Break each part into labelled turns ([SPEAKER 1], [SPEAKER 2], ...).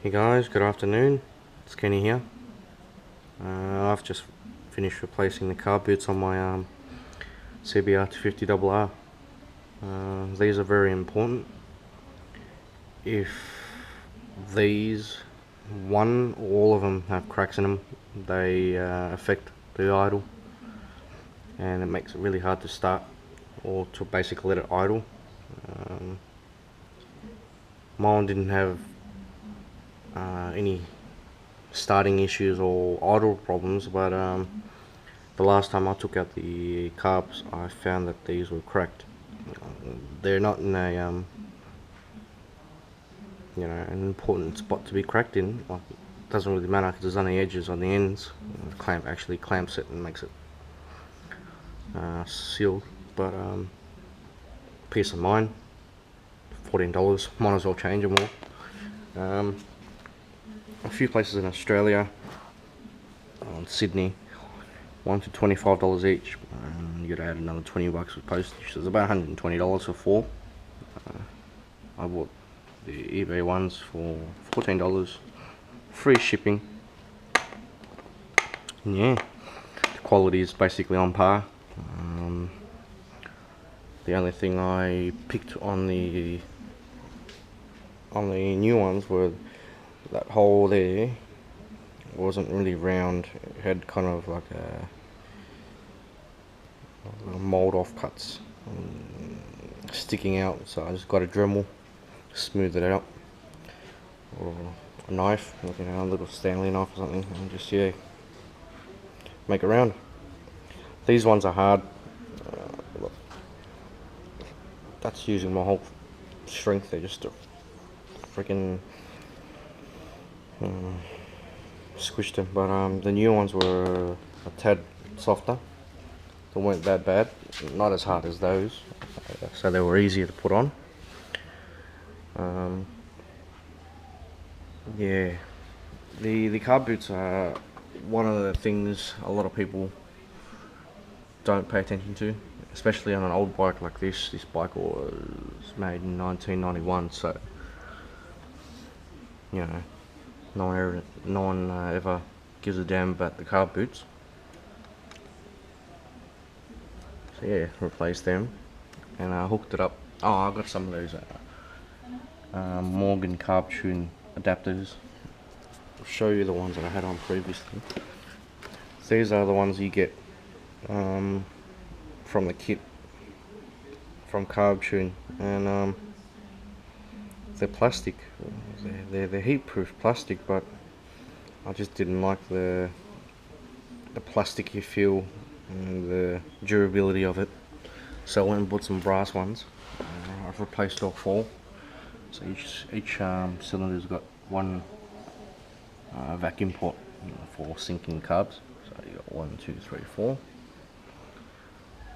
[SPEAKER 1] Hey guys, good afternoon. It's Kenny here. I've just finished replacing the carb boots on my CBR250RR. These are very important. If these, one or all of them have cracks in them, they affect the idle, and it makes it really hard to start or to basically let it idle. Mine didn't have any starting issues or idle problems, but the last time I took out the carbs, I found that these were cracked. They're not in a an important spot to be cracked in. Like, it doesn't really matter because there's only edges on the ends. The clamp actually clamps it and makes it sealed. But peace of mind, $14. Might as well change them all. A few places in Australia, Sydney, $1 to $25 each. You gotta add another $20 with postage, so it's about $120 for four. I bought the eBay ones for $14, free shipping. And yeah, the quality is basically on par. The only thing I picked on the new ones were that hole there wasn't really round. It had kind of like a mold off cuts sticking out, so I just got a Dremel, smooth it out, or a knife, like, a little Stanley knife or something, and just make it round. These ones are hard. Look, that's using my whole strength there just to freaking squished them. But the new ones were a tad softer. They weren't that bad, not as hard as those, so they were easier to put on. Yeah, the carb boots are one of the things a lot of people don't pay attention to, especially on an old bike like this. This bike was made in 1991, so no one ever gives a damn about the carb boots. So yeah, replaced them, and I hooked it up. Oh, I got some of those Morgan CARBTUNE adapters. I'll show you the ones that I had on previously. These are the ones you get from the kit from CARBTUNE, and they're plastic. They're heat-proof plastic, but I just didn't like the plasticky feel and the durability of it, so I went and bought some brass ones. I've replaced all four, so each cylinder's got one vacuum port for sinking carbs. So you got 1, 2, 3, 4,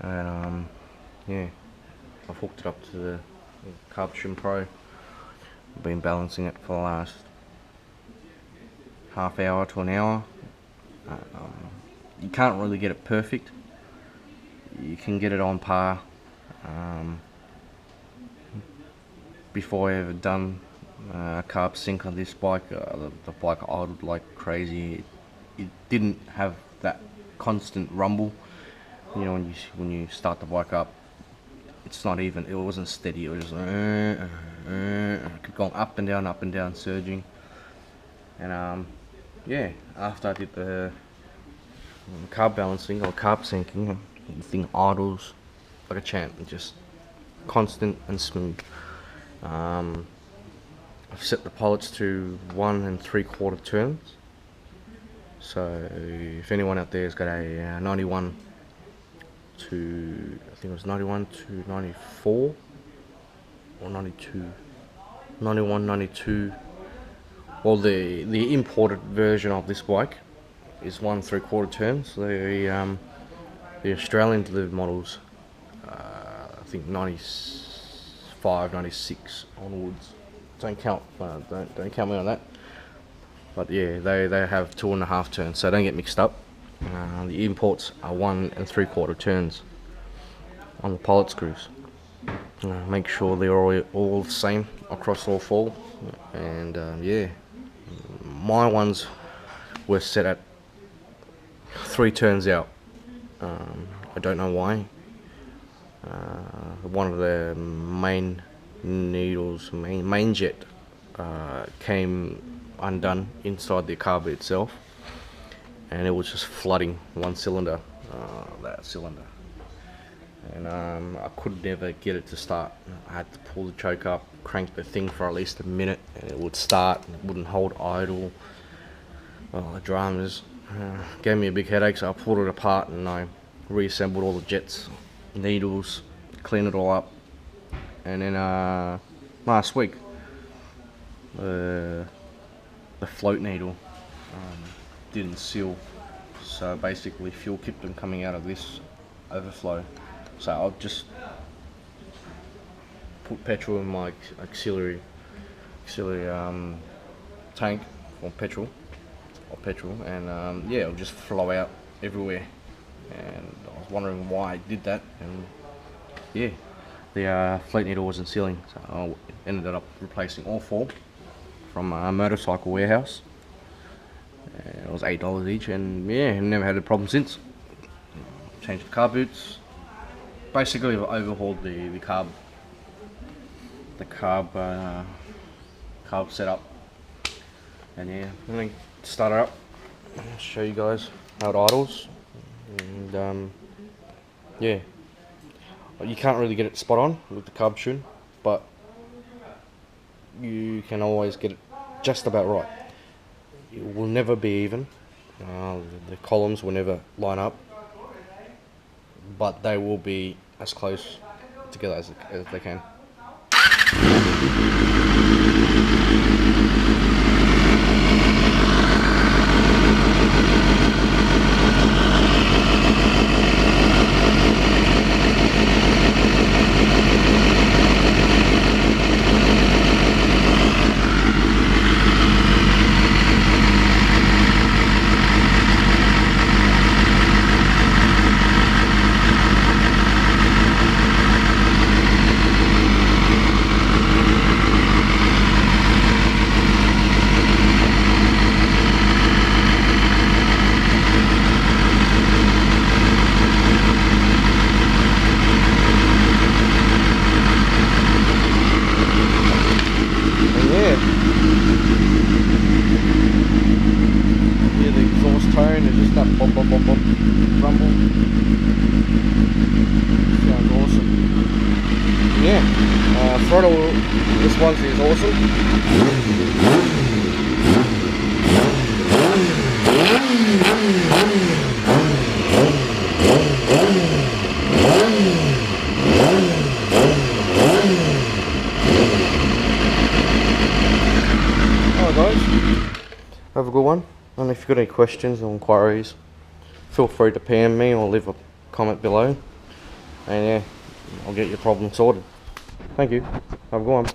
[SPEAKER 1] and yeah, I've hooked it up to the CARBTUNE Pro. I've been balancing it for the last half hour to an hour. You can't really get it perfect. You can get it on par. Before I ever done a carb sync on this bike, the bike idled like crazy. It didn't have that constant rumble. When you start the bike up, it's not even. It wasn't steady. It was just kept going up and down, surging. And yeah, after I did the carb balancing or carb syncing, the thing idles like a champ. It's just constant and smooth. I've set the pilots to 1 3/4 turns. So if anyone out there has got a 91 to, I think it was 91 to 94 or 92, 91, 92. Well, the imported version of this bike is 1 3/4 turns. The Australian delivered models, I think 95, 96 onwards. Don't count me on that. But yeah, they have 2.5 turns, so don't get mixed up. The imports are 1 3/4 turns on the pilot screws. Make sure they're all the same across all four, and yeah, My ones were set at 3 turns out. I don't know why. One of the main needles, main jet, came undone inside the carb itself, and it was just flooding one cylinder, that cylinder, and I could never get it to start. I had to pull the choke up, crank the thing for at least a minute, and it would start, and it wouldn't hold idle. Well, the dramas gave me a big headache, so I pulled it apart and I reassembled all the jets, needles, cleaned it all up, and then last week the float needle didn't seal, so basically fuel kept on coming out of this overflow. So I'll just put petrol in my auxiliary tank or petrol, and yeah, it'll just flow out everywhere. And I was wondering why I did that, and yeah, the float needle wasn't sealing, so I ended up replacing all 4 from a motorcycle warehouse. And it was $8 each, and yeah, never had a problem since. Changed the carb boots. Basically, I've overhauled the carb setup, and yeah, I'm gonna start it up. I'll show you guys how it idles, and yeah, you can't really get it spot on with the CARBTUNE, but you can always get it just about right. It will never be even. The columns will never line up, but they will be as close together as they can. Yeah, the exhaust tone is just that bump, bump, bump, bump rumble. Sounds awesome. Yeah, throttle, this one is awesome. Alright guys, have a good one, and if you've got any questions or inquiries, feel free to PM me or leave a comment below, and yeah, I'll get your problem sorted. Thank you, have a good one.